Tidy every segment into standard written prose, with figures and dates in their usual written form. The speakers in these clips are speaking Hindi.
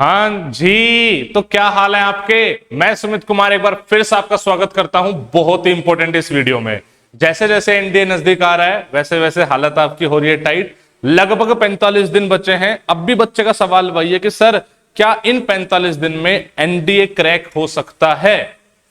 हाँ जी, तो क्या हाल है आपके। मैं सुमित कुमार एक बार फिर से आपका स्वागत करता हूं बहुत ही इंपॉर्टेंट इस वीडियो में। जैसे जैसे एनडीए नजदीक आ रहा है वैसे वैसे हालत आपकी हो रही है टाइट। लगभग 45 दिन बचे हैं। अब भी बच्चे का सवाल वही है कि सर क्या इन 45 दिन में एनडीए क्रैक हो सकता है।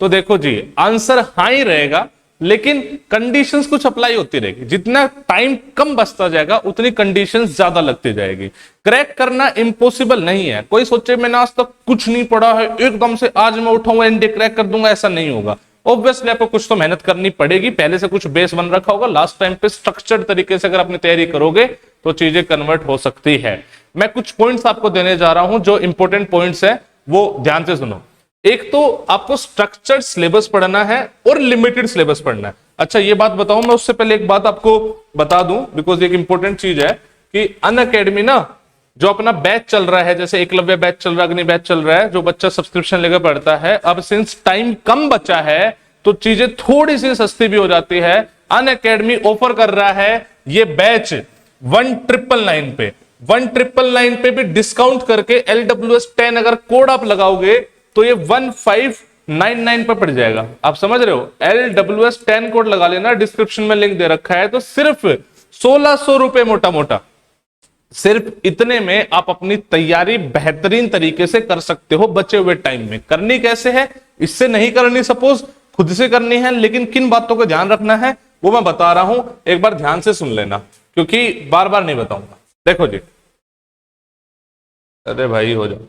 तो देखो जी, आंसर हाँ ही रहेगा, लेकिन कंडीशंस कुछ अप्लाई होती रहेगी। जितना टाइम कम बचता जाएगा उतनी कंडीशंस ज्यादा लगती जाएगी। क्रैक करना इम्पॉसिबल नहीं है। कोई सोचे मैंने आज तक कुछ नहीं पढ़ा है, एकदम से आज मैं उठाऊंगा एनडीए क्रैक कर दूंगा, ऐसा नहीं होगा। ऑब्वियसली आपको कुछ तो मेहनत करनी पड़ेगी। पहले से कुछ बेस बन रखा होगा, लास्ट टाइम पे स्ट्रक्चर्ड तरीके से अगर अपनी तैयारी करोगे तो चीजें कन्वर्ट हो सकती है। मैं कुछ पॉइंट्स आपको देने जा रहा हूं, जो इंपॉर्टेंट पॉइंट्स है वो ध्यान से सुनो। एक तो आपको स्ट्रक्चर्ड सिलेबस पढ़ना है और लिमिटेड सिलेबस पढ़ना है। अच्छा ये बात बताऊं, मैं उससे पहले एक बात आपको बता दूं, बिकॉज एक इंपॉर्टेंट चीज है कि अनअकैडमी ना जो अपना बैच चल रहा है, जैसे एकलव्य बैच चल रहा है, अग्नि बैच चल रहा है, जो बच्चा सब्सक्रिप्शन लेकर पढ़ता है, अब सिंस टाइम कम बचा है तो चीजें थोड़ी सी सस्ती भी हो जाती है। अनअकैडमी ऑफर कर रहा है ये बैच 1999 पे, 1999 पे भी डिस्काउंट करके LWS10 अगर कोड आप लगाओगे तो ये 1599 पर पड़ जाएगा। आप समझ रहे हो, LWS10 कोड लगा लेना, डिस्क्रिप्शन में लिंक दे रखा है। तो सिर्फ 1600 रुपए मोटा मोटा, सिर्फ इतने में आप अपनी तैयारी बेहतरीन तरीके से कर सकते हो बचे हुए टाइम में। करनी कैसे है, इससे नहीं करनी, सपोज खुद से करनी है, लेकिन किन बातों का ध्यान रखना है वो मैं बता रहा हूं, एक बार ध्यान से सुन लेना, क्योंकि बार बार नहीं बताऊंगा। देखो जी, अरे भाई हो जाओ।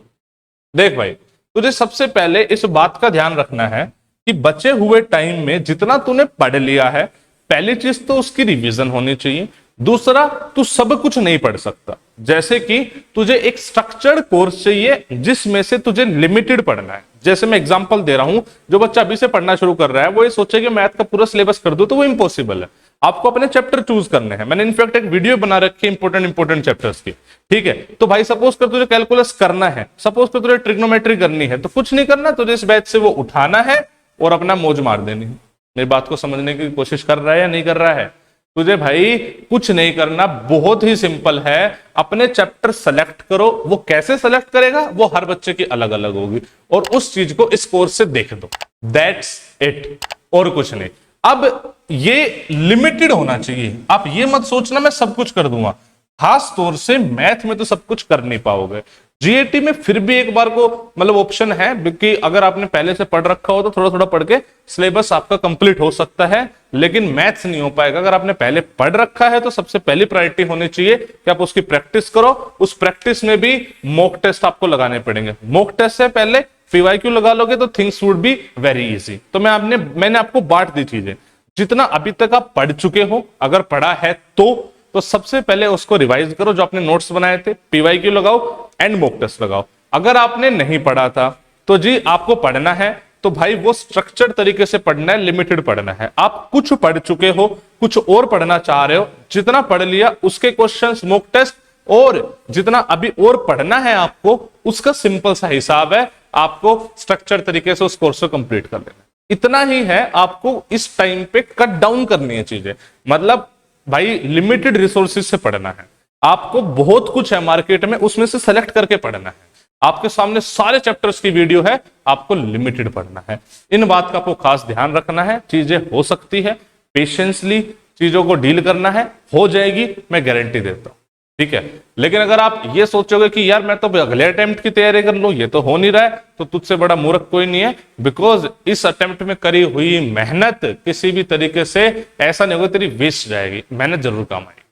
देख भाई, तुझे सबसे पहले इस बात का ध्यान रखना है कि बचे हुए टाइम में जितना तूने पढ़ लिया है, पहली चीज तो उसकी रिवीजन होनी चाहिए। दूसरा, तू सब कुछ नहीं पढ़ सकता। जैसे कि तुझे एक स्ट्रक्चर्ड कोर्स चाहिए जिसमें से तुझे लिमिटेड पढ़ना है। जैसे मैं एग्जांपल दे रहा हूं, जो बच्चा अभी से पढ़ना शुरू कर रहा है वो ये सोचे कि मैथ का पूरा सिलेबस कर दूं, तो वो इंपॉसिबल है। आपको अपने चैप्टर चूज करने हैं। मैंने इनफैक्ट एक वीडियो बना रखी है इंपोर्टेंट चैप्टर्स की, ठीक है। तो भाई सपोज कर तुझे कैलकुलस करना है, सपोज कर तुझे ट्रिग्नोमेट्री करनी है, तो कुछ नहीं करना, तुझे इस बैच से वो उठाना है और अपना मौज मार देनी है। मेरी बात को समझने की कोशिश कर रहा है या नहीं कर रहा है। तुझे भाई कुछ नहीं करना, बहुत ही सिंपल है। अपने चैप्टर सेलेक्ट करो। वो कैसे सेलेक्ट करेगा वो हर बच्चे की अलग अलग होगी, और उस चीज को इस कोर्स से देख दो। दैट्स इट, और कुछ नहीं। अब ये लिमिटेड होना चाहिए। आप ये मत सोचना मैं सब कुछ कर दूंगा, खास तौर से मैथ में तो सब कुछ कर नहीं पाओगे। जीएटी में फिर भी एक बार को मतलब ऑप्शन है, क्योंकि अगर आपने पहले से पढ़ रखा हो तो थोड़ा थोड़ा पढ़ के सिलेबस आपका कंप्लीट हो सकता है, लेकिन मैथ्स नहीं हो पाएगा। अगर आपने पहले पढ़ रखा है तो सबसे पहली प्रायोरिटी होनी चाहिए कि आप उसकी प्रैक्टिस करो। उस प्रैक्टिस में भी मॉक टेस्ट आपको लगाने पड़ेंगे। मॉक टेस्ट से पहले पीवाईक्यू लगा लोगे तो things would be very easy. तो मैंने आपको बांट दी चीजें। जितना अभी तक आप पढ़ चुके हो, अगर पढ़ा है तो सबसे पहले उसको रिवाइज करो, जो आपने नोट्स बनाए थे, पीवाईक्यू लगाओ एंड मॉक टेस्ट लगाओ। अगर आपने नहीं पढ़ा था तो जी आपको पढ़ना है, तो भाई वो स्ट्रक्चर्ड तरीके से पढ़ना है, लिमिटेड पढ़ना है। आप कुछ पढ़ चुके हो, कुछ और पढ़ना चाह रहे हो, जितना पढ़ लिया उसके क्वेश्चंस मॉक टेस्ट, और जितना अभी और पढ़ना है आपको उसका सिंपल सा हिसाब है, आपको स्ट्रक्चर तरीके से उस कोर्स को कंप्लीट कर लेना। इतना ही है। आपको इस टाइम पे कट डाउन करनी है चीजें, मतलब भाई लिमिटेड रिसोर्सेज से पढ़ना है। आपको बहुत कुछ है मार्केट में, उसमें से सेलेक्ट करके पढ़ना है। आपके सामने सारे चैप्टर्स की वीडियो है, आपको लिमिटेड पढ़ना है। इन बात का आपको खास ध्यान रखना है। चीजें हो सकती है, पेशेंसली चीजों को डील करना है, हो जाएगी, मैं गारंटी देता हूं, ठीक है। लेकिन अगर आप ये सोचोगे कि यार मैं तो अगले अटेम्प्ट की तैयारी कर लूं, ये तो हो नहीं रहा है, तो तुझसे बड़ा मूर्ख कोई नहीं है। बिकॉज इस अटेम्प्ट में करी हुई मेहनत किसी भी तरीके से ऐसा नहीं होगा तेरी वेस्ट जाएगी, मेहनत जरूर काम आएगी,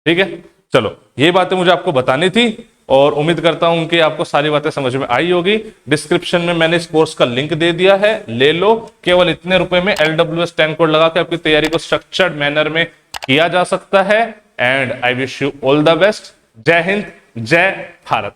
ठीक है। चलो, ये बातें मुझे आपको बतानी थी और उम्मीद करता हूं कि आपको सारी बातें समझ में आई होगी। डिस्क्रिप्शन में मैंने इस कोर्स का लिंक दे दिया है, ले लो। केवल इतने रुपए में LWS10 कोड लगा के आपकी तैयारी को स्ट्रक्चर्ड मैनर में किया जा सकता है। And I wish you all the best. जय हिंद, जय भारत।